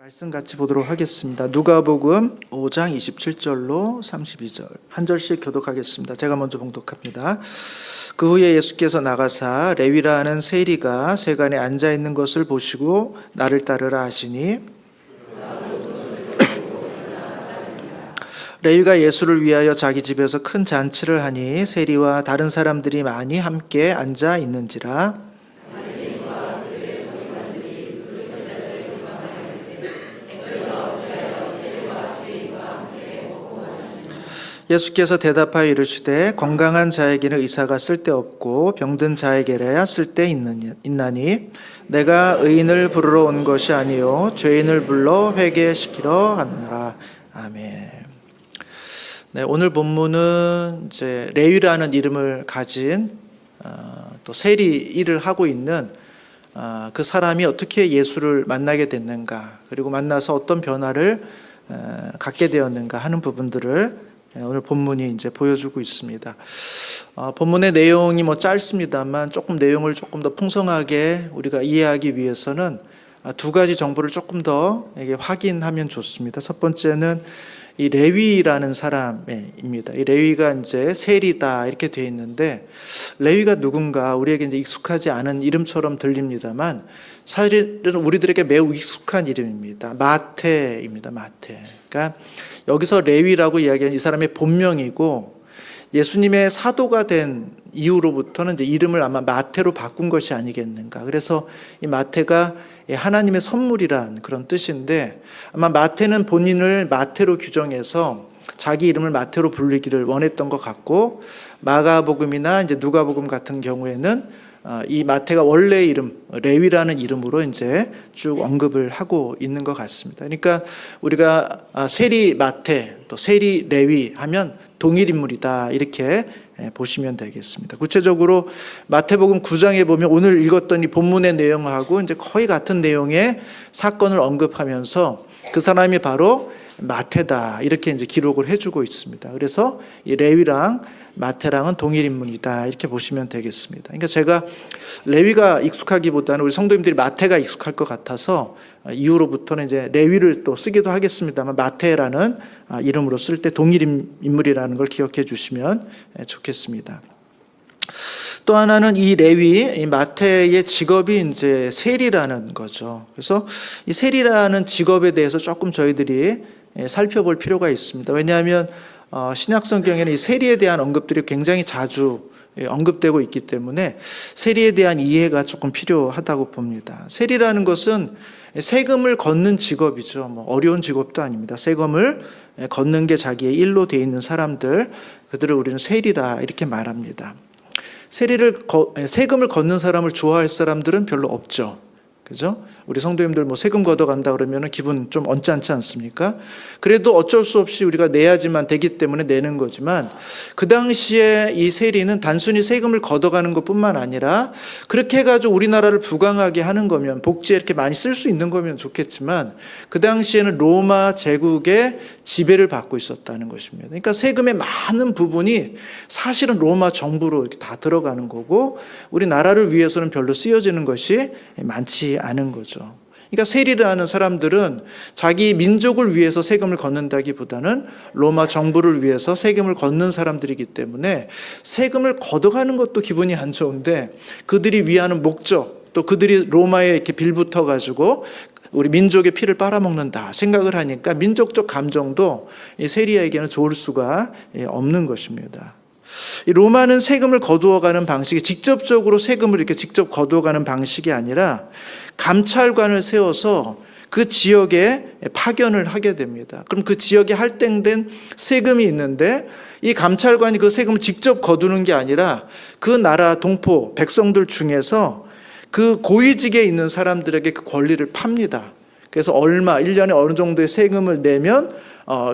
말씀 같이 보도록 하겠습니다. 누가복음 5장 27절로 32절 한 절씩 교독하겠습니다. 제가 먼저 봉독합니다. 그 후에 예수께서 나가사 레위라 하는 세리가 세간에 앉아 있는 것을 보시고 나를 따르라 하시니 레위가 예수를 위하여 자기 집에서 큰 잔치를 하니 세리와 다른 사람들이 많이 함께 앉아 있는지라. 예수께서 대답하여 이르시되 건강한 자에게는 의사가 쓸데없고 병든 자에게라야 쓸데있나니 내가 의인을 부르러 온 것이 아니요 죄인을 불러 회개시키러 왔노라. 아멘. 네, 오늘 본문은 이제 레위라는 이름을 가진 또 세리 일을 하고 있는 그 사람이 어떻게 예수를 만나게 됐는가, 그리고 만나서 어떤 변화를 갖게 되었는가 하는 부분들을 오늘 본문이 이제 보여주고 있습니다. 본문의 내용이 짧습니다만 조금 내용을 조금 더 풍성하게 우리가 이해하기 위해서는 두 가지 정보를 조금 더 확인하면 좋습니다. 첫 번째는 이 레위라는 사람입니다. 이 레위가 이제 세리다 이렇게 되어 있는데, 레위가 누군가 우리에게 이제 익숙하지 않은 이름처럼 들립니다만 사실은 우리들에게 매우 익숙한 이름입니다. 마태입니다. 마태. 그러니까 여기서 레위라고 이야기하는 이 사람의 본명이고, 예수님의 사도가 된 이후로부터는 이제 이름을 아마 마태로 바꾼 것이 아니겠는가. 그래서 이 마태가 하나님의 선물이란 그런 뜻인데, 아마 마태는 본인을 마태로 규정해서 자기 이름을 마태로 부르기를 원했던 것 같고, 마가복음이나 이제 누가복음 같은 경우에는 이 마태가 원래 이름 레위라는 이름으로 이제 쭉 언급을 하고 있는 것 같습니다. 그러니까 우리가 세리 마태 또 세리 레위 하면 동일 인물이다 이렇게 보시면 되겠습니다. 구체적으로 마태복음 9장에 보면 오늘 읽었던 이 본문의 내용하고 이제 거의 같은 내용의 사건을 언급하면서 그 사람이 바로 마태다 이렇게 이제 기록을 해주고 있습니다. 그래서 이 레위랑 마태랑은 동일 인물이다 이렇게 보시면 되겠습니다. 그러니까 제가 레위가 익숙하기보다는 우리 성도님들이 마태가 익숙할 것 같아서 이후로부터는 이제 레위를 또 쓰기도 하겠습니다만 마태라는 이름으로 쓸 때 동일 인물이라는 걸 기억해 주시면 좋겠습니다. 또 하나는 이 레위, 이 마태의 직업이 이제 세리라는 거죠. 그래서 이 세리라는 직업에 대해서 조금 저희들이 살펴볼 필요가 있습니다. 왜냐하면 신약 성경에는 이 세리에 대한 언급들이 굉장히 자주 언급되고 있기 때문에 세리에 대한 이해가 조금 필요하다고 봅니다. 세리라는 것은 세금을 걷는 직업이죠. 어려운 직업도 아닙니다. 세금을 걷는 게 자기의 일로 되어 있는 사람들, 그들을 우리는 세리라 이렇게 말합니다. 세금을 걷는 사람을 좋아할 사람들은 별로 없죠. 그죠? 우리 성도님들 세금 걷어간다 그러면 기분 좀 언짢지 않습니까? 그래도 어쩔 수 없이 우리가 내야지만 되기 때문에 내는 거지만, 그 당시에 이 세리는 단순히 세금을 걷어가는 것뿐만 아니라 그렇게 해가지고 우리나라를 부강하게 하는 거면, 복지에 이렇게 많이 쓸 수 있는 거면 좋겠지만, 그 당시에는 로마 제국의 지배를 받고 있었다는 것입니다. 그러니까 세금의 많은 부분이 사실은 로마 정부로 이렇게 다 들어가는 거고, 우리나라를 위해서는 별로 쓰여지는 것이 많지 않은 거죠. 그러니까 세리라는 사람들은 자기 민족을 위해서 세금을 걷는다기보다는 로마 정부를 위해서 세금을 걷는 사람들이기 때문에 세금을 걷어가는 것도 기분이 안 좋은데, 그들이 위하는 목적, 또 그들이 로마에 이렇게 빌붙어 가지고 우리 민족의 피를 빨아먹는다 생각을 하니까 민족적 감정도 이 세리에게는 좋을 수가 없는 것입니다. 이 로마는 세금을 거두어가는 방식이 직접적으로 세금을 이렇게 직접 거두어가는 방식이 아니라 감찰관을 세워서 그 지역에 파견을 하게 됩니다. 그럼 그 지역에 할당된 세금이 있는데, 이 감찰관이 그 세금을 직접 거두는 게 아니라 그 나라 동포 백성들 중에서 그 고위직에 있는 사람들에게 그 권리를 팝니다. 그래서 1년에 어느 정도의 세금을 내면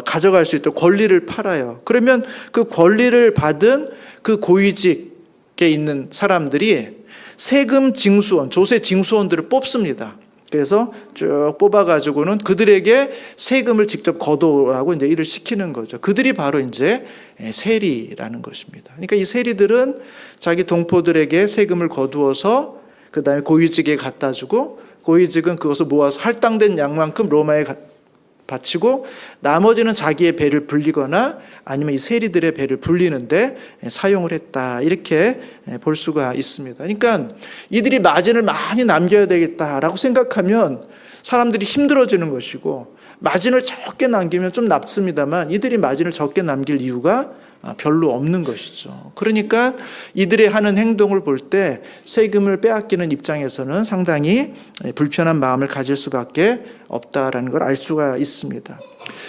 가져갈 수 있도록 권리를 팔아요. 그러면 그 권리를 받은 그 고위직에 있는 사람들이 세금 징수원, 조세 징수원들을 뽑습니다. 그래서 쭉 뽑아가지고는 그들에게 세금을 직접 거두라고 이제 일을 시키는 거죠. 그들이 바로 이제 세리라는 것입니다. 그러니까 이 세리들은 자기 동포들에게 세금을 거두어서 그 다음에 고위직에 갖다 주고 고위직은 그것을 모아서 할당된 양만큼 로마에 바치고 나머지는 자기의 배를 불리거나 아니면 이 세리들의 배를 불리는데 사용을 했다, 이렇게 볼 수가 있습니다. 그러니까 이들이 마진을 많이 남겨야 되겠다라고 생각하면 사람들이 힘들어지는 것이고, 마진을 적게 남기면 좀 남습니다만 이들이 마진을 적게 남길 이유가 별로 없는 것이죠. 그러니까 이들의 하는 행동을 볼 때 세금을 빼앗기는 입장에서는 상당히 불편한 마음을 가질 수밖에 없다라는 걸 알 수가 있습니다.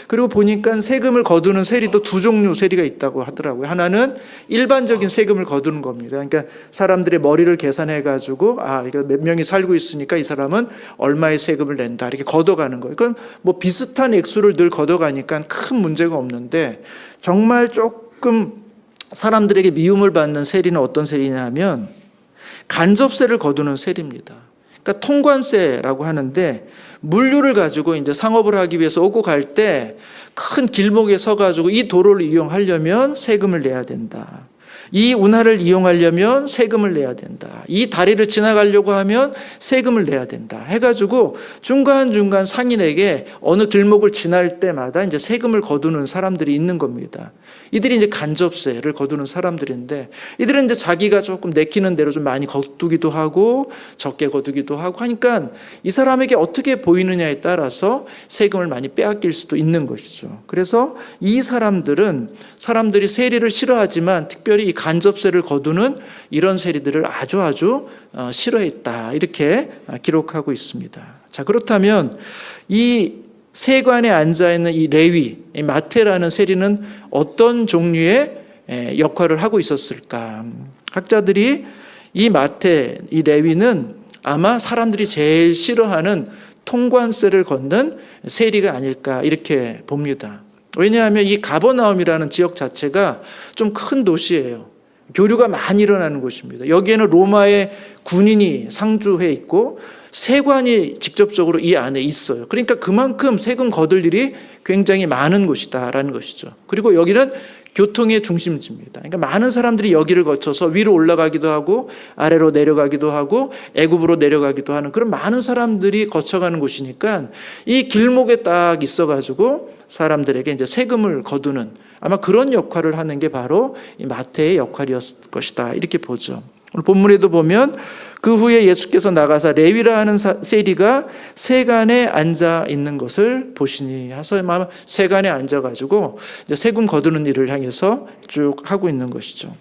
그리고 보니까 세금을 거두는 세리도 두 종류 세리가 있다고 하더라고요. 하나는 일반적인 세금을 거두는 겁니다. 그러니까 사람들의 머리를 계산해 가지고 이거 몇 명이 살고 있으니까 이 사람은 얼마의 세금을 낸다, 이렇게 걷어가는 거예요. 그건 뭐 비슷한 액수를 늘 걷어가니까 큰 문제가 없는데, 정말 조금 사람들에게 미움을 받는 세리는 어떤 세리냐면 간접세를 거두는 세리입니다. 그러니까 통관세라고 하는데, 물류를 가지고 이제 상업을 하기 위해서 오고 갈 때 큰 길목에 서가지고 이 도로를 이용하려면 세금을 내야 된다, 이 운하를 이용하려면 세금을 내야 된다, 이 다리를 지나가려고 하면 세금을 내야 된다 해가지고 중간중간 상인에게 어느 길목을 지날 때마다 이제 세금을 거두는 사람들이 있는 겁니다. 이들이 이제 간접세를 거두는 사람들인데, 이들은 이제 자기가 조금 내키는 대로 좀 많이 거두기도 하고 적게 거두기도 하고 하니까 이 사람에게 어떻게 보이느냐에 따라서 세금을 많이 빼앗길 수도 있는 것이죠. 그래서 이 사람들은, 사람들이 세리를 싫어하지만 특별히 이 간접세를 거두는 이런 세리들을 아주 싫어했다, 이렇게 기록하고 있습니다. 자, 그렇다면 이 세관에 앉아있는 이 레위, 이 마태라는 세리는 어떤 종류의 역할을 하고 있었을까? 학자들이 이 마태, 이 레위는 아마 사람들이 제일 싫어하는 통관세를 걷는 세리가 아닐까, 이렇게 봅니다. 왜냐하면 이 가버나움이라는 지역 자체가 좀 큰 도시예요. 교류가 많이 일어나는 곳입니다. 여기에는 로마의 군인이 상주해 있고 세관이 직접적으로 이 안에 있어요. 그러니까 그만큼 세금 거둘 일이 굉장히 많은 곳이다라는 것이죠. 그리고 여기는 교통의 중심지입니다. 그러니까 많은 사람들이 여기를 거쳐서 위로 올라가기도 하고 아래로 내려가기도 하고 애굽으로 내려가기도 하는 그런 많은 사람들이 거쳐가는 곳이니까 이 길목에 딱 있어가지고 사람들에게 이제 세금을 거두는, 아마 그런 역할을 하는 게 바로 이 마태의 역할이었을 것이다, 이렇게 보죠. 오늘 본문에도 보면 그 후에 예수께서 나가사 레위라 하는 세리가 세관에 앉아 있는 것을 보시니 하서 세관에 앉아가지고 이제 세금 거두는 일을 향해서 쭉 하고 있는 것이죠.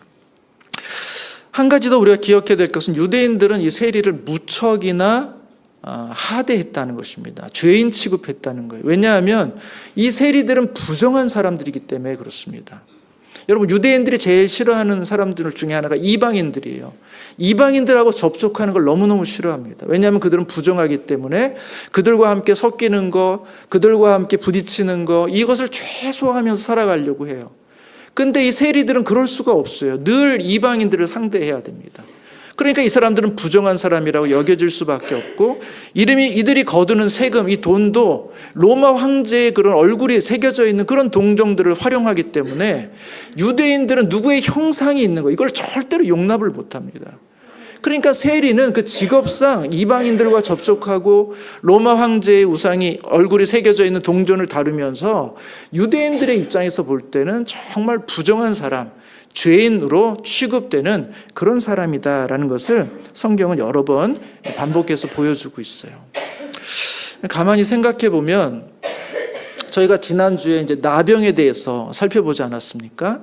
한 가지 더 우리가 기억해야 될 것은 유대인들은 이 세리를 무척이나 하대했다는 것입니다. 죄인 취급했다는 거예요. 왜냐하면 이 세리들은 부정한 사람들이기 때문에 그렇습니다. 여러분, 유대인들이 제일 싫어하는 사람들 중에 하나가 이방인들이에요. 이방인들하고 접촉하는 걸 너무너무 싫어합니다. 왜냐하면 그들은 부정하기 때문에 그들과 함께 섞이는 거, 그들과 함께 부딪히는 거, 이것을 최소화하면서 살아가려고 해요. 근데 이 세리들은 그럴 수가 없어요. 늘 이방인들을 상대해야 됩니다. 그러니까 이 사람들은 부정한 사람이라고 여겨질 수밖에 없고, 이들이 거두는 세금, 이 돈도 로마 황제의 그런 얼굴이 새겨져 있는 그런 동정들을 활용하기 때문에 유대인들은 누구의 형상이 있는 거, 이걸 절대로 용납을 못합니다. 그러니까 세리는 그 직업상 이방인들과 접촉하고 로마 황제의 우상이 얼굴이 새겨져 있는 동전을 다루면서 유대인들의 입장에서 볼 때는 정말 부정한 사람, 죄인으로 취급되는 그런 사람이다라는 것을 성경은 여러 번 반복해서 보여주고 있어요. 가만히 생각해 보면 저희가 지난주에 이제 나병에 대해서 살펴보지 않았습니까?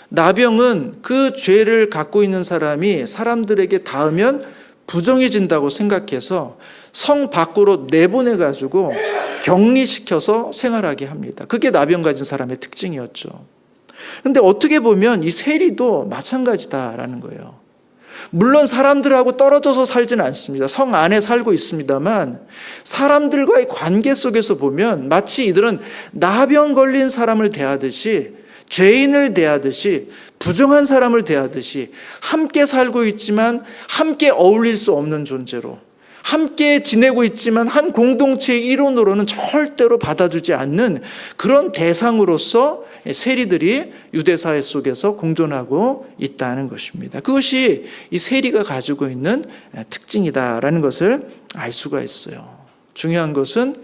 나병은 그 죄를 갖고 있는 사람이 사람들에게 닿으면 부정해진다고 생각해서 성 밖으로 내보내가지고 격리시켜서 생활하게 합니다. 그게 나병 가진 사람의 특징이었죠. 근데 어떻게 보면 이 세리도 마찬가지다라는 거예요. 물론 사람들하고 떨어져서 살지는 않습니다. 성 안에 살고 있습니다만 사람들과의 관계 속에서 보면 마치 이들은 나병 걸린 사람을 대하듯이, 죄인을 대하듯이, 부정한 사람을 대하듯이 함께 살고 있지만 함께 어울릴 수 없는 존재로, 함께 지내고 있지만 한 공동체의 일원으로는 절대로 받아주지 않는 그런 대상으로서 세리들이 유대사회 속에서 공존하고 있다는 것입니다. 그것이 이 세리가 가지고 있는 특징이다라는 것을 알 수가 있어요. 중요한 것은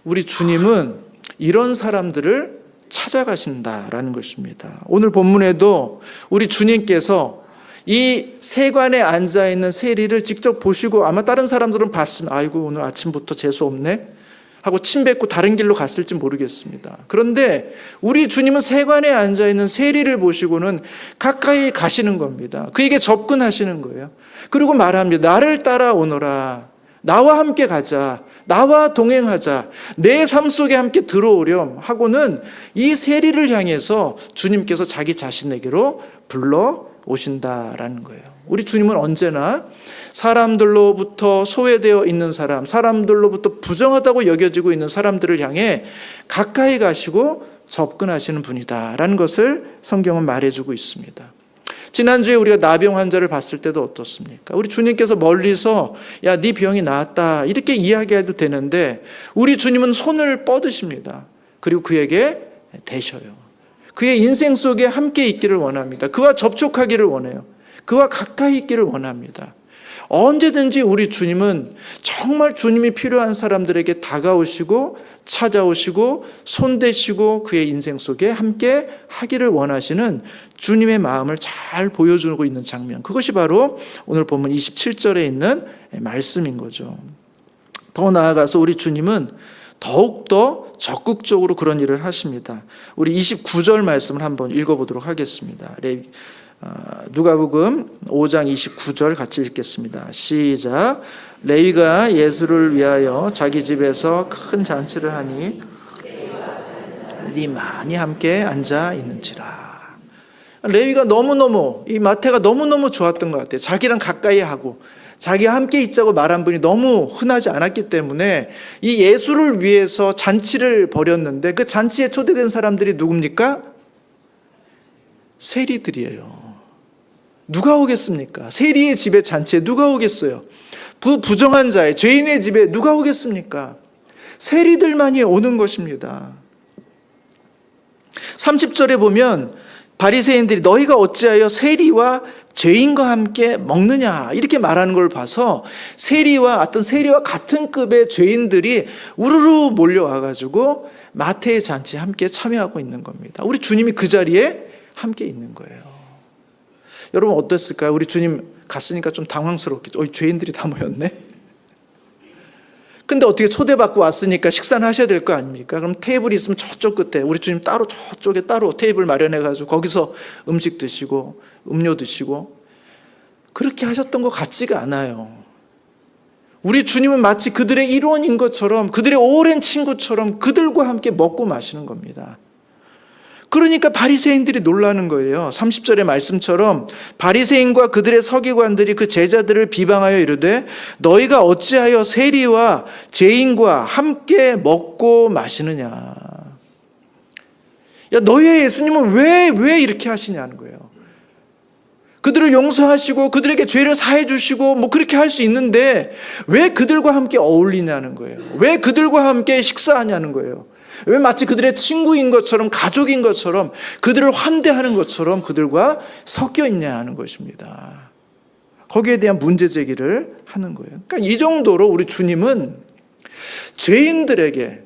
우리 주님은 이런 사람들을 찾아가신다라는 것입니다. 오늘 본문에도 우리 주님께서 이 세관에 앉아있는 세리를 직접 보시고 아마 다른 사람들은 봤으면 아이고 오늘 아침부터 재수 없네 하고 침 뱉고 다른 길로 갔을지 모르겠습니다. 그런데 우리 주님은 세관에 앉아있는 세리를 보시고는 가까이 가시는 겁니다. 그에게 접근하시는 거예요. 그리고 말합니다. 나를 따라오너라. 나와 함께 가자. 나와 동행하자. 내 삶 속에 함께 들어오렴 하고는 이 세리를 향해서 주님께서 자기 자신에게로 불러 오신다라는 거예요. 우리 주님은 언제나 사람들로부터 소외되어 있는 사람, 사람들로부터 부정하다고 여겨지고 있는 사람들을 향해 가까이 가시고 접근하시는 분이다라는 것을 성경은 말해주고 있습니다. 지난주에 우리가 나병 환자를 봤을 때도 어떻습니까? 우리 주님께서 멀리서 야, 네 병이 나았다 이렇게 이야기해도 되는데 우리 주님은 손을 뻗으십니다. 그리고 그에게 대셔요. 그의 인생 속에 함께 있기를 원합니다. 그와 접촉하기를 원해요. 그와 가까이 있기를 원합니다. 언제든지 우리 주님은 정말 주님이 필요한 사람들에게 다가오시고 찾아오시고 손대시고 그의 인생 속에 함께 하기를 원하시는 주님의 마음을 잘 보여주고 있는 장면. 그것이 바로 오늘 본문 27절에 있는 말씀인 거죠. 더 나아가서 우리 주님은 더욱더 적극적으로 그런 일을 하십니다. 우리 29절 말씀을 한번 읽어보도록 하겠습니다. 누가복음 5장 29절 같이 읽겠습니다. 시작. 레위가 예수를 위하여 자기 집에서 큰 잔치를 하니 이 많이 함께 앉아 있는지라. 레위가 너무너무 이 마태가 너무너무 좋았던 것 같아요. 자기랑 가까이 하고 자기와 함께 있자고 말한 분이 너무 흔하지 않았기 때문에 이 예수를 위해서 잔치를 벌였는데 그 잔치에 초대된 사람들이 누굽니까? 세리들이에요. 누가 오겠습니까? 세리의 집에 잔치에 누가 오겠어요? 부정한 자의 죄인의 집에 누가 오겠습니까? 세리들만이 오는 것입니다. 30절에 보면 바리새인들이 너희가 어찌하여 세리와 죄인과 함께 먹느냐 이렇게 말하는 걸 봐서 세리와 같은 급의 죄인들이 우르르 몰려와가지고 마태의 잔치에 함께 참여하고 있는 겁니다. 우리 주님이 그 자리에 함께 있는 거예요. 여러분 어땠을까요? 우리 주님 갔으니까 좀 당황스럽겠죠. 죄인들이 다 모였네. 근데 어떻게 초대받고 왔으니까 식사는 하셔야 될 거 아닙니까? 그럼 테이블이 있으면 저쪽 끝에 우리 주님 따로 저쪽에 따로 테이블 마련해가지고 거기서 음식 드시고 음료 드시고 그렇게 하셨던 것 같지가 않아요. 우리 주님은 마치 그들의 일원인 것처럼 그들의 오랜 친구처럼 그들과 함께 먹고 마시는 겁니다. 그러니까 바리새인들이 놀라는 거예요. 30절의 말씀처럼 바리새인과 그들의 서기관들이 그 제자들을 비방하여 이르되 너희가 어찌하여 세리와 죄인과 함께 먹고 마시느냐. 야, 너희의 예수님은 왜 이렇게 하시냐는 거예요. 그들을 용서하시고 그들에게 죄를 사해 주시고 뭐 그렇게 할 수 있는데 왜 그들과 함께 어울리냐는 거예요. 왜 그들과 함께 식사하냐는 거예요. 왜 마치 그들의 친구인 것처럼 가족인 것처럼 그들을 환대하는 것처럼 그들과 섞여 있냐 하는 것입니다. 거기에 대한 문제 제기를 하는 거예요. 그러니까 이 정도로 우리 주님은 죄인들에게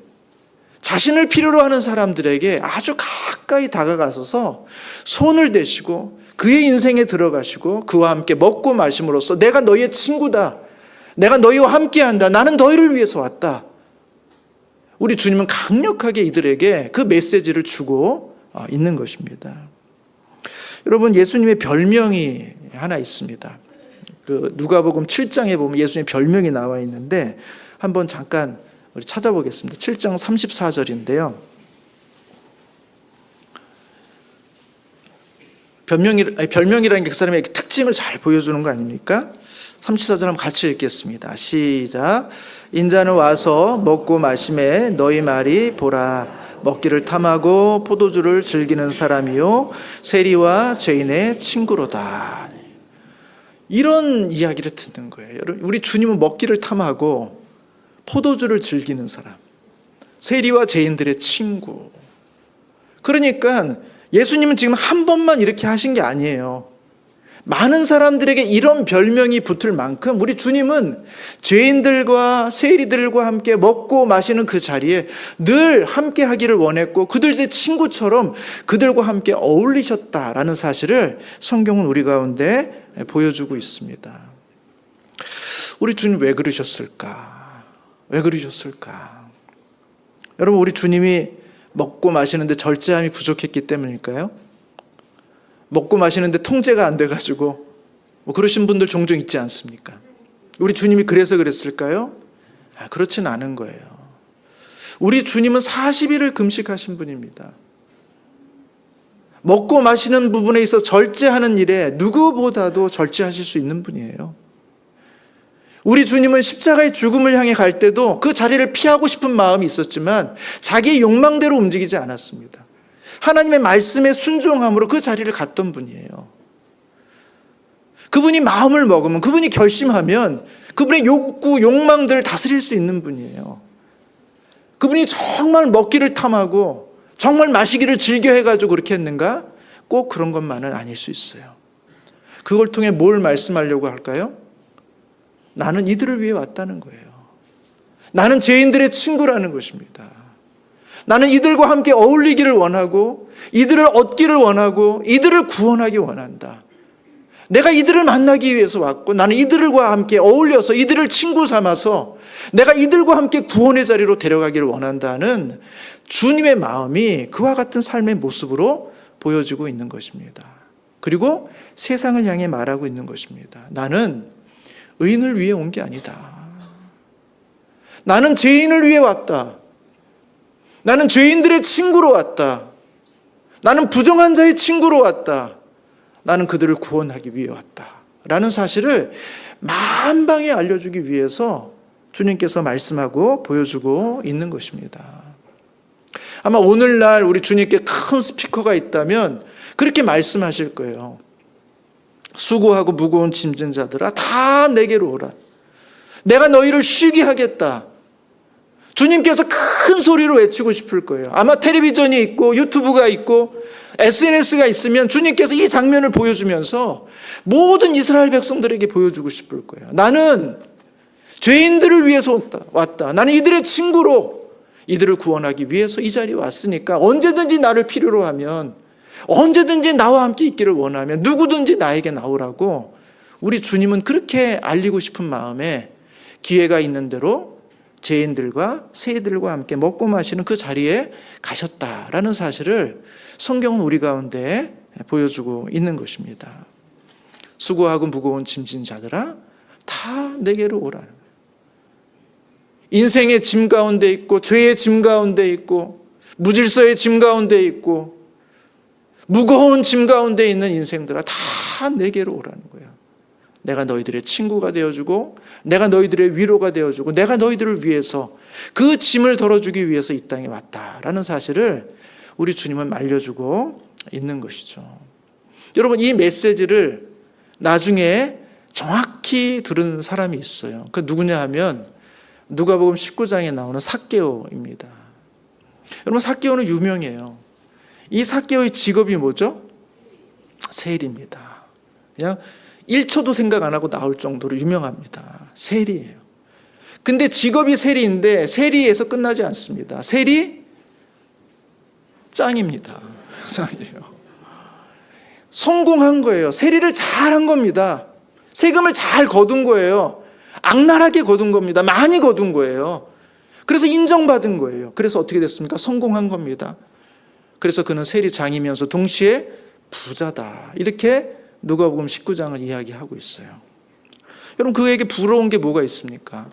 자신을 필요로 하는 사람들에게 아주 가까이 다가가셔서 손을 대시고 그의 인생에 들어가시고 그와 함께 먹고 마심으로써 내가 너희의 친구다. 내가 너희와 함께한다. 나는 너희를 위해서 왔다. 우리 주님은 강력하게 이들에게 그 메시지를 주고 있는 것입니다. 여러분 예수님의 별명이 하나 있습니다. 그 누가복음 7장에 보면 예수님의 별명이 나와 있는데 한번 잠깐 우리 찾아보겠습니다. 7장 34절인데요. 별명이라는 게 그 사람의 특징을 잘 보여주는 거 아닙니까? 34절 한번 같이 읽겠습니다. 시작. 인자는 와서 먹고 마심에 너희 말이 보라. 먹기를 탐하고 포도주를 즐기는 사람이요 세리와 죄인의 친구로다. 이런 이야기를 듣는 거예요. 여러분, 우리 주님은 먹기를 탐하고 포도주를 즐기는 사람, 세리와 죄인들의 친구. 그러니까 예수님은 지금 한 번만 이렇게 하신 게 아니에요. 많은 사람들에게 이런 별명이 붙을 만큼 우리 주님은 죄인들과 세리들과 함께 먹고 마시는 그 자리에 늘 함께 하기를 원했고 그들의 친구처럼 그들과 함께 어울리셨다라는 사실을 성경은 우리 가운데 보여주고 있습니다. 우리 주님 왜 그러셨을까? 왜 그러셨을까? 여러분, 우리 주님이 먹고 마시는데 절제함이 부족했기 때문일까요? 먹고 마시는데 통제가 안 돼가지고 그러신 분들 종종 있지 않습니까? 우리 주님이 그래서 그랬을까요? 그렇진 않은 거예요. 우리 주님은 40일을 금식하신 분입니다. 먹고 마시는 부분에 있어 절제하는 일에 누구보다도 절제하실 수 있는 분이에요. 우리 주님은 십자가의 죽음을 향해 갈 때도 그 자리를 피하고 싶은 마음이 있었지만 자기의 욕망대로 움직이지 않았습니다. 하나님의 말씀에 순종함으로 그 자리를 갔던 분이에요. 그분이 마음을 먹으면, 그분이 결심하면 그분의 욕구, 욕망들을 다스릴 수 있는 분이에요. 그분이 정말 먹기를 탐하고 정말 마시기를 즐겨 해가지고 그렇게 했는가? 꼭 그런 것만은 아닐 수 있어요. 그걸 통해 뭘 말씀하려고 할까요? 나는 이들을 위해 왔다는 거예요. 나는 죄인들의 친구라는 것입니다. 나는 이들과 함께 어울리기를 원하고 이들을 얻기를 원하고 이들을 구원하기 원한다. 내가 이들을 만나기 위해서 왔고 나는 이들과 함께 어울려서 이들을 친구 삼아서 내가 이들과 함께 구원의 자리로 데려가기를 원한다는 주님의 마음이 그와 같은 삶의 모습으로 보여지고 있는 것입니다. 그리고 세상을 향해 말하고 있는 것입니다. 나는 의인을 위해 온 게 아니다. 나는 죄인을 위해 왔다. 나는 죄인들의 친구로 왔다. 나는 부정한 자의 친구로 왔다. 나는 그들을 구원하기 위해 왔다. 라는 사실을 만방에 알려주기 위해서 주님께서 말씀하고 보여주고 있는 것입니다. 아마 오늘날 우리 주님께 큰 스피커가 있다면 그렇게 말씀하실 거예요. 수고하고 무거운 짐진 자들아 다 내게로 오라. 내가 너희를 쉬게 하겠다. 주님께서 큰 소리로 외치고 싶을 거예요. 아마 텔레비전이 있고 유튜브가 있고 SNS가 있으면 주님께서 이 장면을 보여주면서 모든 이스라엘 백성들에게 보여주고 싶을 거예요. 나는 죄인들을 위해서 왔다. 나는 이들의 친구로 이들을 구원하기 위해서 이 자리에 왔으니까 언제든지 나를 필요로 하면, 언제든지 나와 함께 있기를 원하면 누구든지 나에게 나오라고 우리 주님은 그렇게 알리고 싶은 마음에 기회가 있는 대로 죄인들과 세리들과 함께 먹고 마시는 그 자리에 가셨다라는 사실을 성경은 우리 가운데 보여주고 있는 것입니다. 수고하고 무거운 짐진 자들아 다 내게로 오라. 인생의 짐 가운데 있고 죄의 짐 가운데 있고 무질서의 짐 가운데 있고 무거운 짐 가운데 있는 인생들아 다 내게로 오라는 거예요. 내가 너희들의 친구가 되어주고 내가 너희들의 위로가 되어주고 내가 너희들을 위해서 그 짐을 덜어주기 위해서 이 땅에 왔다라는 사실을 우리 주님은 알려주고 있는 것이죠. 여러분, 이 메시지를 나중에 정확히 들은 사람이 있어요. 그 누구냐 하면 누가복음 19장에 나오는 삭개오입니다. 여러분, 삭개오는 유명해요. 이 삭개오의 직업이 뭐죠? 세리입니다. 그냥 1초도 생각 안 하고 나올 정도로 유명합니다. 세리예요. 근데 직업이 세리인데 세리에서 끝나지 않습니다. 세리 짱입니다. 짱이에요. 성공한 거예요. 세리를 잘한 겁니다. 세금을 잘 거둔 거예요. 악랄하게 거둔 겁니다. 많이 거둔 거예요. 그래서 인정받은 거예요. 그래서 어떻게 됐습니까? 성공한 겁니다. 그래서 그는 세리장이면서 동시에 부자다. 이렇게 누가복음 19장을 이야기하고 있어요. 여러분, 그에게 부러운 게 뭐가 있습니까?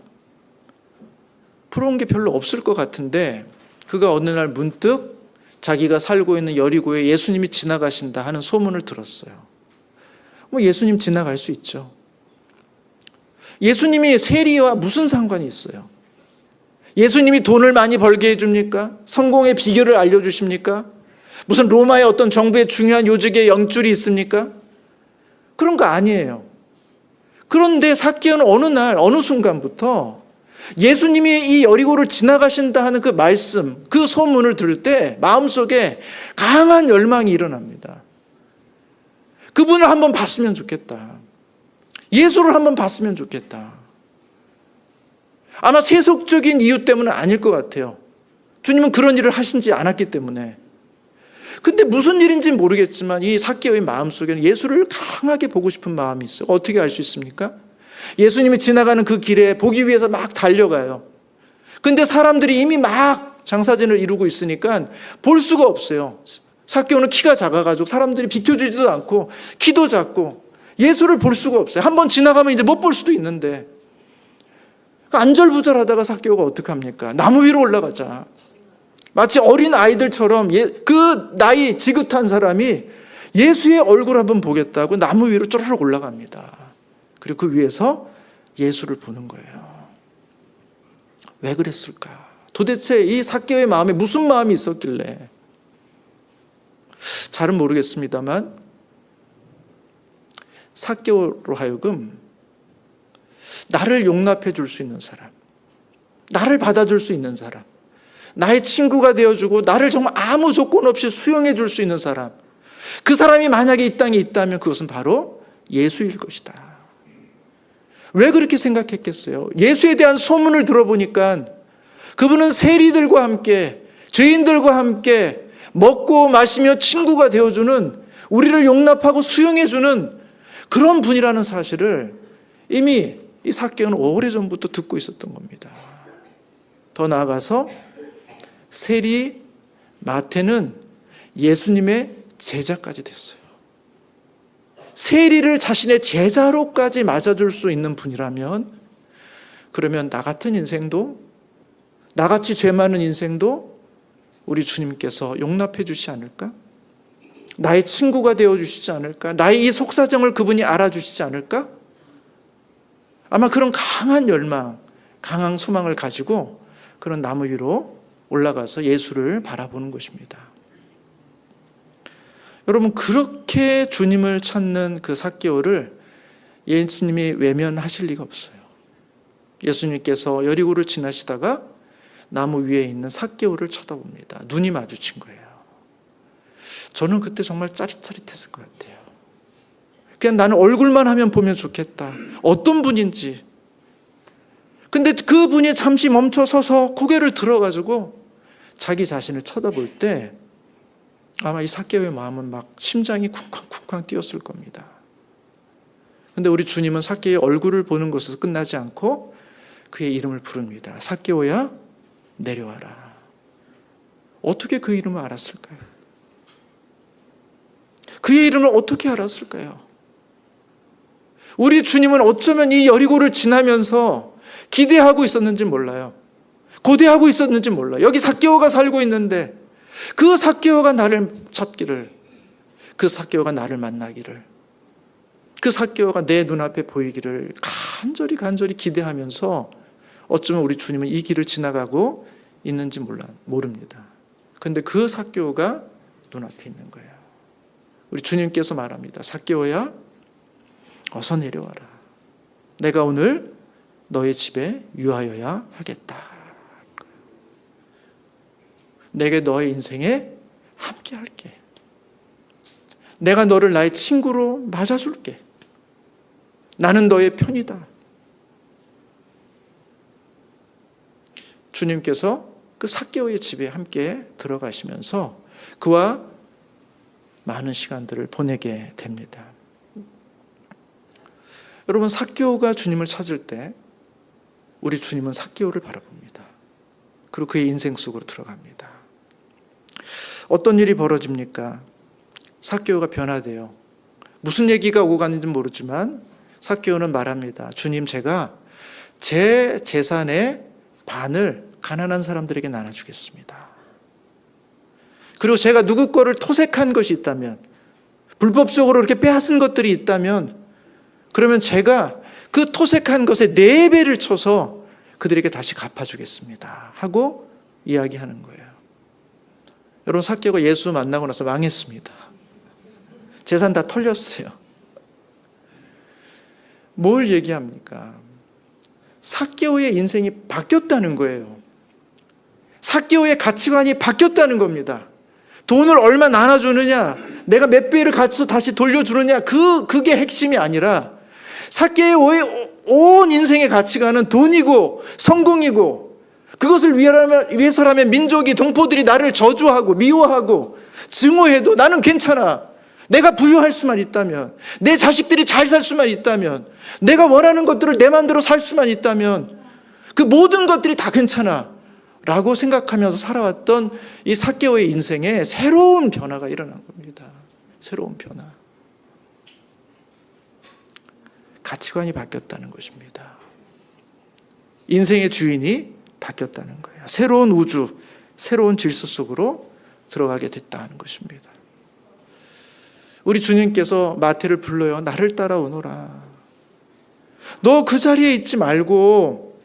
부러운 게 별로 없을 것 같은데 그가 어느 날 문득 자기가 살고 있는 여리고에 예수님이 지나가신다 하는 소문을 들었어요. 뭐 예수님 지나갈 수 있죠. 예수님이 세리와 무슨 상관이 있어요? 예수님이 돈을 많이 벌게 해줍니까? 성공의 비결을 알려주십니까? 무슨 로마의 어떤 정부의 중요한 요직에 연줄이 있습니까? 그런 거 아니에요. 그런데 삭개오는 어느 날 어느 순간부터 예수님이 이 여리고를 지나가신다 하는 그 말씀, 그 소문을 들을 때 마음속에 강한 열망이 일어납니다. 그분을 한번 봤으면 좋겠다. 예수를 한번 봤으면 좋겠다. 아마 세속적인 이유 때문은 아닐 것 같아요. 주님은 그런 일을 하신지 않았기 때문에. 근데 무슨 일인지 모르겠지만 이 삭개오의 마음속에는 예수를 강하게 보고 싶은 마음이 있어요. 어떻게 알 수 있습니까? 예수님이 지나가는 그 길에 보기 위해서 막 달려가요. 근데 사람들이 이미 막 장사진을 이루고 있으니까 볼 수가 없어요. 삭개오는 키가 작아가지고 사람들이 비켜주지도 않고 키도 작고 예수를 볼 수가 없어요. 한번 지나가면 이제 못 볼 수도 있는데, 안절부절하다가 삭개오가 어떡합니까? 나무 위로 올라가자. 마치 어린 아이들처럼 그 나이 지긋한 사람이 예수의 얼굴 한번 보겠다고 나무 위로 쪼르륵 올라갑니다. 그리고 그 위에서 예수를 보는 거예요. 왜 그랬을까? 도대체 이 삭개오의 마음에 무슨 마음이 있었길래? 잘은 모르겠습니다만 삭개오로 하여금 나를 용납해 줄 수 있는 사람, 나를 받아줄 수 있는 사람, 나의 친구가 되어주고 나를 정말 아무 조건 없이 수용해 줄 수 있는 사람, 그 사람이 만약에 이 땅에 있다면 그것은 바로 예수일 것이다. 왜 그렇게 생각했겠어요? 예수에 대한 소문을 들어보니까 그분은 세리들과 함께, 죄인들과 함께 먹고 마시며 친구가 되어주는, 우리를 용납하고 수용해주는 그런 분이라는 사실을 이미 이 삭개오는 오래전부터 듣고 있었던 겁니다. 더 나아가서 세리 마태는 예수님의 제자까지 됐어요. 세리를 자신의 제자로까지 맞아줄 수 있는 분이라면, 그러면 나 같은 인생도, 나같이 죄 많은 인생도 우리 주님께서 용납해 주시지 않을까? 나의 친구가 되어주시지 않을까? 나의 이 속사정을 그분이 알아주시지 않을까? 아마 그런 강한 열망, 강한 소망을 가지고 그런 나무 위로 올라가서 예수를 바라보는 것입니다. 여러분, 그렇게 주님을 찾는 그 삭개오를 예수님이 외면하실 리가 없어요. 예수님께서 여리고를 지나시다가 나무 위에 있는 삭개오를 쳐다봅니다. 눈이 마주친 거예요. 저는 그때 정말 짜릿짜릿했을 것 같아요. 그냥 나는 얼굴만 하면 보면 좋겠다. 어떤 분인지. 근데 그 분이 잠시 멈춰 서서 고개를 들어가지고 자기 자신을 쳐다볼 때 아마 이 삭개오의 마음은 막 심장이 쿵쾅쿵쾅 뛰었을 겁니다. 근데 우리 주님은 삭개오의 얼굴을 보는 것에서 끝나지 않고 그의 이름을 부릅니다. 삭개오야, 내려와라. 어떻게 그 이름을 알았을까요? 그의 이름을 어떻게 알았을까요? 우리 주님은 어쩌면 이 여리고를 지나면서 기대하고 있었는지 몰라요. 고대하고 있었는지 몰라요. 여기 삭개오가 살고 있는데 그 삭개오가 나를 찾기를, 그 삭개오가 나를 만나기를, 그 삭개오가 내 눈앞에 보이기를 간절히 기대하면서 어쩌면 우리 주님은 이 길을 지나가고 있는지 모릅니다. 그런데 그 삭개오가 눈앞에 있는 거예요. 우리 주님께서 말합니다. 삭개오야, 어서 내려와라. 내가 오늘 너의 집에 유하여야 하겠다. 내게 너의 인생에 함께 할게. 내가 너를 나의 친구로 맞아줄게. 나는 너의 편이다. 주님께서 그 삭개오의 집에 함께 들어가시면서 그와 많은 시간들을 보내게 됩니다. 여러분, 삭개오가 주님을 찾을 때 우리 주님은 삭개오를 바라봅니다. 그리고 그의 인생 속으로 들어갑니다. 어떤 일이 벌어집니까? 삭개오가 변화돼요. 무슨 얘기가 오고 가는지 모르지만 삭개오는 말합니다. 주님, 제가 제 재산의 반을 가난한 사람들에게 나눠주겠습니다. 그리고 제가 누구 거를 토색한 것이 있다면, 불법적으로 이렇게 빼앗은 것들이 있다면, 그러면 제가 그 토색한 것에 4배를 쳐서 그들에게 다시 갚아주겠습니다 하고 이야기하는 거예요. 여러분, 삭개오가 예수 만나고 나서 망했습니다. 재산 다 털렸어요. 뭘 얘기합니까? 삭개오의 인생이 바뀌었다는 거예요. 삭개오의 가치관이 바뀌었다는 겁니다. 돈을 얼마 나눠주느냐, 내가 몇 배를 갖춰서 다시 돌려주느냐, 그게 핵심이 아니라 삭개오의 온 인생의 가치관은 돈이고 성공이고, 그것을 위해서라면 민족이, 동포들이 나를 저주하고 미워하고 증오해도 나는 괜찮아. 내가 부유할 수만 있다면, 내 자식들이 잘 살 수만 있다면, 내가 원하는 것들을 내 마음대로 살 수만 있다면 그 모든 것들이 다 괜찮아 라고 생각하면서 살아왔던 이 삭개오의 인생에 새로운 변화가 일어난 겁니다. 새로운 변화. 가치관이 바뀌었다는 것입니다. 인생의 주인이 바뀌었다는 거예요. 새로운 우주, 새로운 질서 속으로 들어가게 됐다는 것입니다. 우리 주님께서 마태를 불러요. 나를 따라오너라. 너 그 자리에 있지 말고,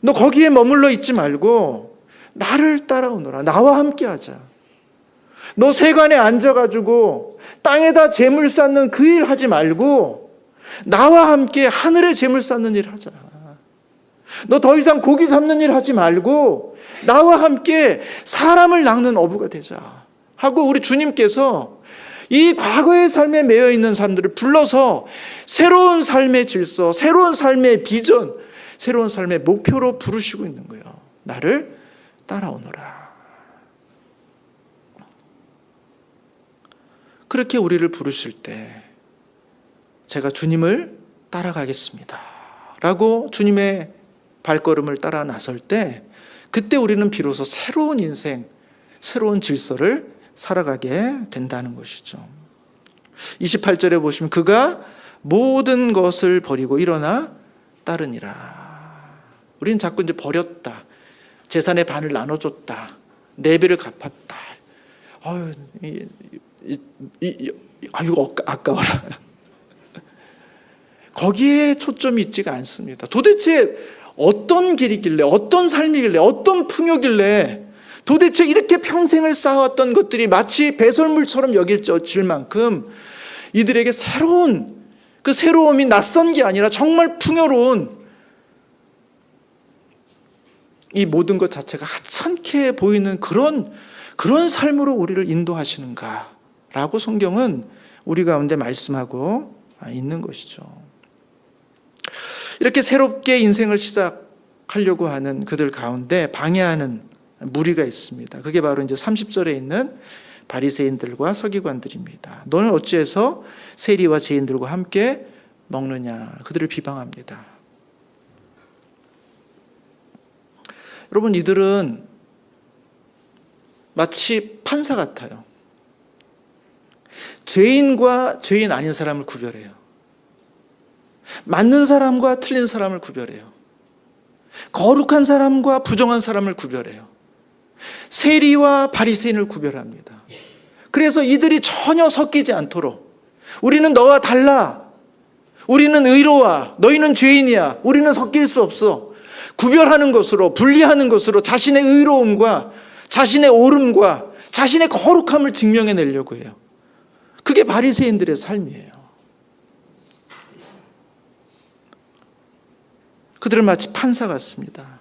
너 거기에 머물러 있지 말고 나를 따라오너라. 나와 함께 하자. 너 세관에 앉아가지고 땅에다 재물 쌓는 그 일 하지 말고 나와 함께 하늘에 재물 쌓는 일 하자. 너 더 이상 고기 잡는 일 하지 말고 나와 함께 사람을 낚는 어부가 되자 하고, 우리 주님께서 이 과거의 삶에 매여 있는 사람들을 불러서 새로운 삶의 질서, 새로운 삶의 비전, 새로운 삶의 목표로 부르시고 있는 거예요. 나를 따라오너라. 그렇게 우리를 부르실 때 제가 주님을 따라가겠습니다 라고 주님의 발걸음을 따라 나설 때, 그때 우리는 비로소 새로운 인생, 새로운 질서를 살아가게 된다는 것이죠. 28절에 보시면 그가 모든 것을 버리고 일어나 따르니라. 우리는 자꾸 이제 버렸다, 재산의 반을 나눠줬다, 네 배를 갚았다, 아유 아까워라. 거기에 초점이 있지가 않습니다. 도대체 어떤 길이길래, 어떤 삶이길래, 어떤 풍요길래 도대체 이렇게 평생을 쌓아왔던 것들이 마치 배설물처럼 여겨질 만큼 이들에게 그 새로움이 낯선 게 아니라 정말 풍요로운 이 모든 것 자체가 하찮게 보이는 그런 삶으로 우리를 인도하시는가라고 성경은 우리 가운데 말씀하고 있는 것이죠. 이렇게 새롭게 인생을 시작하려고 하는 그들 가운데 방해하는 무리가 있습니다. 그게 바로 이제 30절에 있는 바리새인들과 서기관들입니다. 너는 어찌해서 세리와 죄인들과 함께 먹느냐, 그들을 비방합니다. 여러분, 이들은 마치 판사 같아요. 죄인과 죄인 아닌 사람을 구별해요. 맞는 사람과 틀린 사람을 구별해요. 거룩한 사람과 부정한 사람을 구별해요. 세리와 바리새인을 구별합니다. 그래서 이들이 전혀 섞이지 않도록, 우리는 너와 달라, 우리는 의로와 너희는 죄인이야, 우리는 섞일 수 없어, 구별하는 것으로, 분리하는 것으로 자신의 의로움과 자신의 옳음과 자신의 거룩함을 증명해내려고 해요. 그게 바리새인들의 삶이에요. 그들은 마치 판사 같습니다.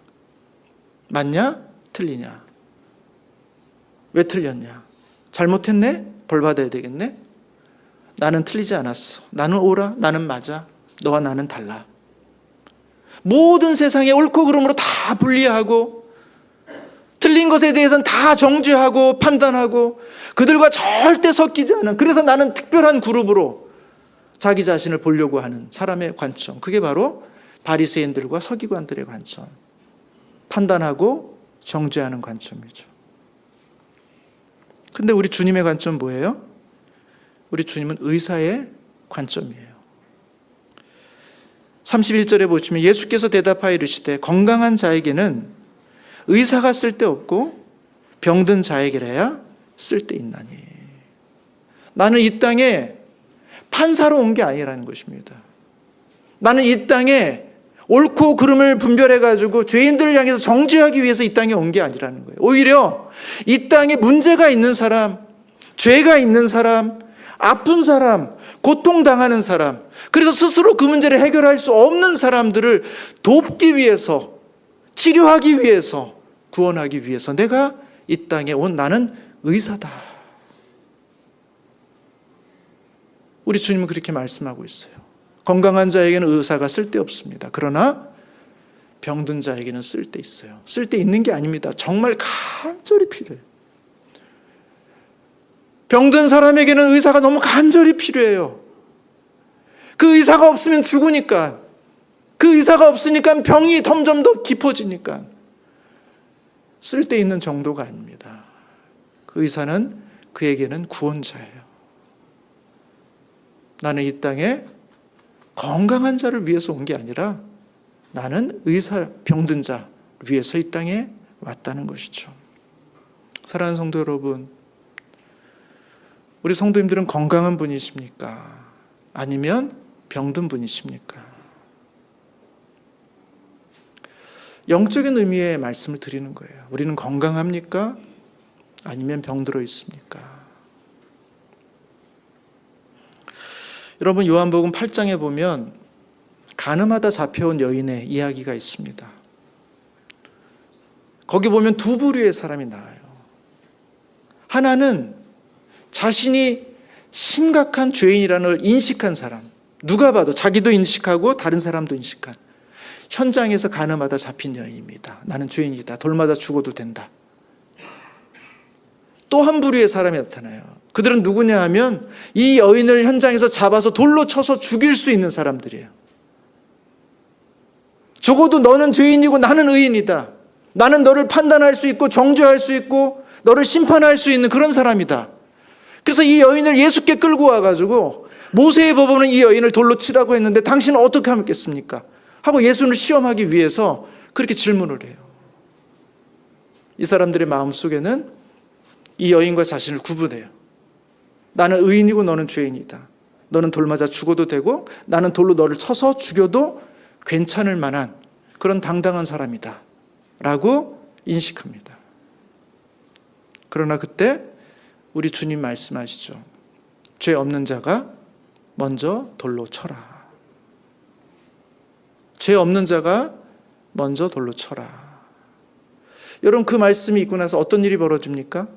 맞냐? 틀리냐? 왜 틀렸냐? 잘못했네? 벌 받아야 되겠네? 나는 틀리지 않았어. 나는 옳아. 나는 맞아. 너와 나는 달라. 모든 세상의 옳고 그름으로 다 분리하고, 틀린 것에 대해서는 다 정죄하고 판단하고, 그들과 절대 섞이지 않은, 그래서 나는 특별한 그룹으로 자기 자신을 보려고 하는 사람의 관점, 그게 바로 바리새인들과 서기관들의 관점, 판단하고 정죄하는 관점이죠. 근데 우리 주님의 관점 뭐예요? 우리 주님은 의사의 관점이에요. 31절에 보시면 예수께서 대답하여 이르시되 건강한 자에게는 의사가 쓸데없고 병든 자에게라야 쓸데있나니. 나는 이 땅에 판사로 온 게 아니라는 것입니다. 나는 이 땅에 옳고 그름을 분별해가지고 죄인들을 향해서 정죄하기 위해서 이 땅에 온 게 아니라는 거예요. 오히려 이 땅에 문제가 있는 사람, 죄가 있는 사람, 아픈 사람, 고통당하는 사람, 그래서 스스로 그 문제를 해결할 수 없는 사람들을 돕기 위해서, 치료하기 위해서, 구원하기 위해서 내가 이 땅에 온 나는 의사다. 우리 주님은 그렇게 말씀하고 있어요. 건강한 자에게는 의사가 쓸데없습니다. 그러나 병든 자에게는 쓸데 있어요. 쓸데 있는 게 아닙니다. 정말 간절히 필요해요. 병든 사람에게는 의사가 너무 간절히 필요해요. 그 의사가 없으면 죽으니까, 그 의사가 없으니까 병이 점점 더 깊어지니까 쓸데있는 정도가 아닙니다. 그 의사는 그에게는 구원자예요. 나는 이 땅에 건강한 자를 위해서 온 게 아니라 나는 의사, 병든 자 위해서 이 땅에 왔다는 것이죠. 사랑하는 성도 여러분, 우리 성도님들은 건강한 분이십니까? 아니면 병든 분이십니까? 영적인 의미의 말씀을 드리는 거예요. 우리는 건강합니까? 아니면 병들어 있습니까? 여러분, 요한복음 8장에 보면 간음하다 잡혀온 여인의 이야기가 있습니다. 거기 보면 두 부류의 사람이 나와요. 하나는 자신이 심각한 죄인이라는 걸 인식한 사람, 누가 봐도 자기도 인식하고 다른 사람도 인식한, 현장에서 간음하다 잡힌 여인입니다. 나는 죄인이다. 돌마다 죽어도 된다. 또 한 부류의 사람이 나타나요. 그들은 누구냐 하면 이 여인을 현장에서 잡아서 돌로 쳐서 죽일 수 있는 사람들이에요. 적어도 너는 죄인이고 나는 의인이다. 나는 너를 판단할 수 있고 정죄할 수 있고 너를 심판할 수 있는 그런 사람이다. 그래서 이 여인을 예수께 끌고 와가지고 모세의 법으로는 이 여인을 돌로 치라고 했는데 당신은 어떻게 하겠습니까? 하고 예수를 시험하기 위해서 그렇게 질문을 해요. 이 사람들의 마음속에는 이 여인과 자신을 구분해요. 나는 의인이고 너는 죄인이다. 너는 돌 맞아 죽어도 되고 나는 돌로 너를 쳐서 죽여도 괜찮을 만한 그런 당당한 사람이다 라고 인식합니다. 그러나 그때 우리 주님 말씀하시죠. 죄 없는 자가 먼저 돌로 쳐라. 죄 없는 자가 먼저 돌로 쳐라. 여러분, 그 말씀이 있고 나서 어떤 일이 벌어집니까?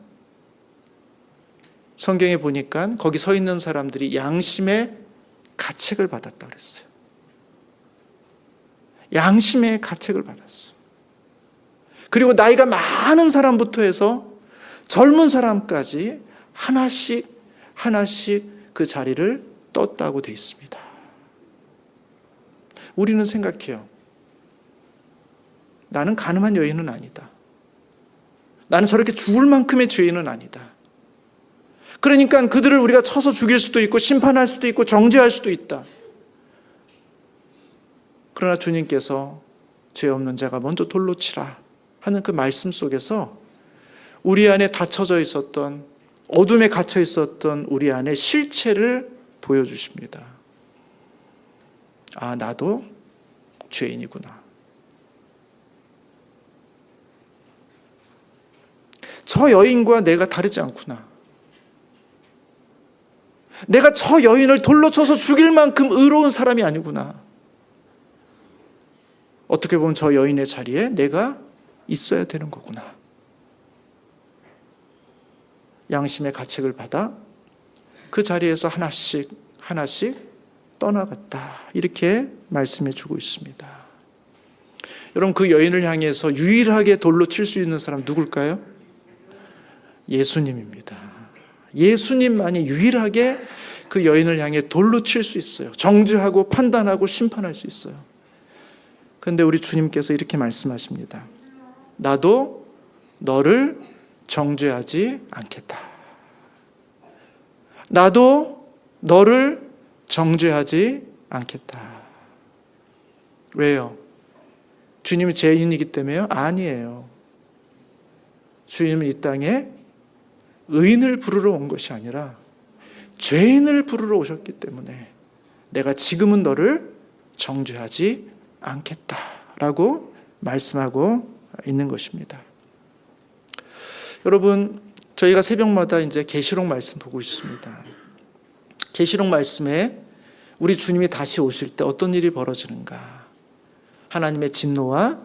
성경에 보니까 거기 서 있는 사람들이 양심의 가책을 받았다 그랬어요. 양심의 가책을 받았어요. 그리고 나이가 많은 사람부터 해서 젊은 사람까지 하나씩 그 자리를 떴다고 되어 있습니다. 우리는 생각해요. 나는 가늠한 여인은 아니다. 나는 저렇게 죽을 만큼의 죄인은 아니다. 그러니까 그들을 우리가 쳐서 죽일 수도 있고 심판할 수도 있고 정죄할 수도 있다. 그러나 주님께서 죄 없는 자가 먼저 돌로 치라 하는 그 말씀 속에서 우리 안에 닫혀져 있었던, 어둠에 갇혀 있었던 우리 안에 실체를 보여주십니다. 아, 나도 죄인이구나. 저 여인과 내가 다르지 않구나. 내가 저 여인을 돌로 쳐서 죽일 만큼 의로운 사람이 아니구나. 어떻게 보면 저 여인의 자리에 내가 있어야 되는 거구나. 양심의 가책을 받아 그 자리에서 하나씩 떠나갔다. 이렇게 말씀해 주고 있습니다. 여러분, 그 여인을 향해서 유일하게 돌로 칠 수 있는 사람 누굴까요? 예수님입니다. 예수님만이 유일하게 그 여인을 향해 돌로 칠 수 있어요. 정죄하고 판단하고 심판할 수 있어요. 그런데 우리 주님께서 이렇게 말씀하십니다. 나도 너를 정죄하지 않겠다. 나도 너를 정죄하지 않겠다. 왜요? 주님이 죄인이기 때문에요? 아니에요. 주님은 이 땅에 의인을 부르러 온 것이 아니라 죄인을 부르러 오셨기 때문에 내가 지금은 너를 정죄하지 않겠다라고 말씀하고 있는 것입니다. 여러분, 저희가 새벽마다 이제 계시록 말씀 보고 있습니다. 계시록 말씀에 우리 주님이 다시 오실 때 어떤 일이 벌어지는가? 하나님의 진노와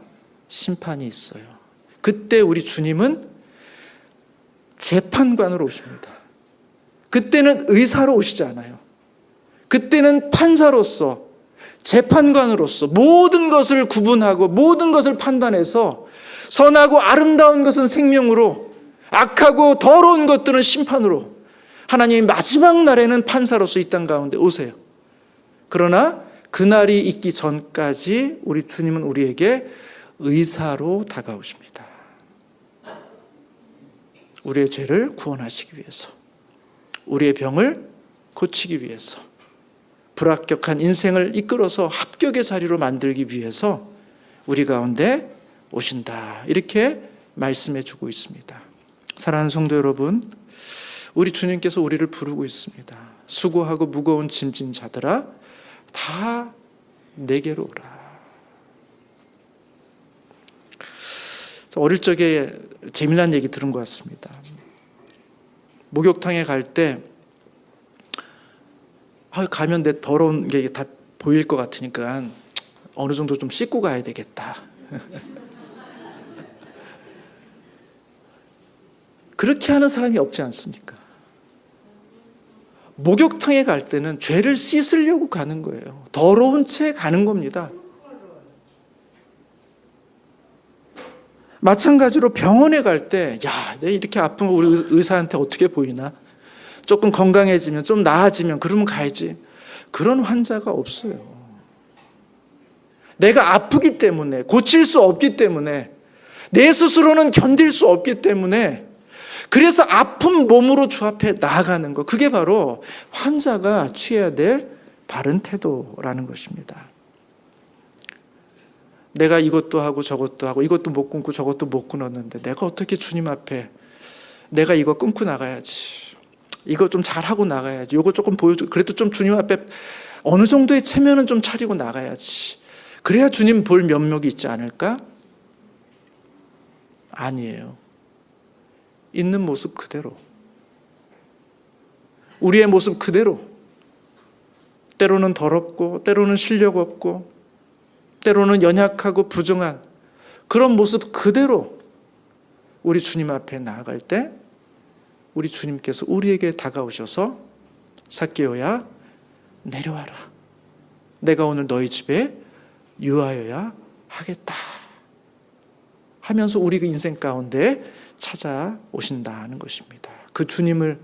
심판이 있어요. 그때 우리 주님은 재판관으로 오십니다. 그때는 의사로 오시지 않아요. 그때는 판사로서, 재판관으로서 모든 것을 구분하고 모든 것을 판단해서 선하고 아름다운 것은 생명으로, 악하고 더러운 것들은 심판으로, 하나님이 마지막 날에는 판사로서 이 땅 가운데 오세요. 그러나 그날이 있기 전까지 우리 주님은 우리에게 의사로 다가오십니다. 우리의 죄를 구원하시기 위해서, 우리의 병을 고치기 위해서, 불합격한 인생을 이끌어서 합격의 자리로 만들기 위해서 우리 가운데 오신다. 이렇게 말씀해 주고 있습니다. 사랑하는 성도 여러분, 우리 주님께서 우리를 부르고 있습니다. 수고하고 무거운 짐진 자들아 다 내게로 오라. 어릴 적에 재미난 얘기 들은 것 같습니다. 목욕탕에 갈 때 가면 내 더러운 게 다 보일 것 같으니까 어느 정도 좀 씻고 가야 되겠다. 그렇게 하는 사람이 없지 않습니까? 목욕탕에 갈 때는 죄를 씻으려고 가는 거예요. 더러운 채 가는 겁니다. 마찬가지로 병원에 갈 때, 내가 이렇게 아픈 거 우리 의사한테 어떻게 보이나? 조금 건강해지면, 좀 나아지면 그러면 가야지. 그런 환자가 없어요. 내가 아프기 때문에, 고칠 수 없기 때문에, 내 스스로는 견딜 수 없기 때문에, 그래서 아픈 몸으로 주 앞에 나아가는 것, 그게 바로 환자가 취해야 될 바른 태도라는 것입니다. 내가 이것도 하고 저것도 하고 이것도 못 끊고 저것도 못 끊었는데 내가 어떻게 주님 앞에 내가 이거 끊고 나가야지, 이거 좀 잘하고 나가야지, 이거 조금 보여주고 그래도 좀 주님 앞에 어느 정도의 체면은 좀 차리고 나가야지, 그래야 주님 볼 면목이 있지 않을까? 아니에요. 있는 모습 그대로, 우리의 모습 그대로, 때로는 더럽고 때로는 실력 없고 때로는 연약하고 부정한 그런 모습 그대로 우리 주님 앞에 나아갈 때 우리 주님께서 우리에게 다가오셔서 삭개오야 내려와라, 내가 오늘 너희 집에 유하여야 하겠다 하면서 우리 인생 가운데 찾아오신다는 것입니다. 그 주님을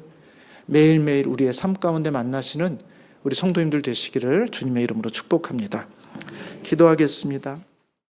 매일매일 우리의 삶 가운데 만나시는 우리 성도님들 되시기를 주님의 이름으로 축복합니다. 기도하겠습니다.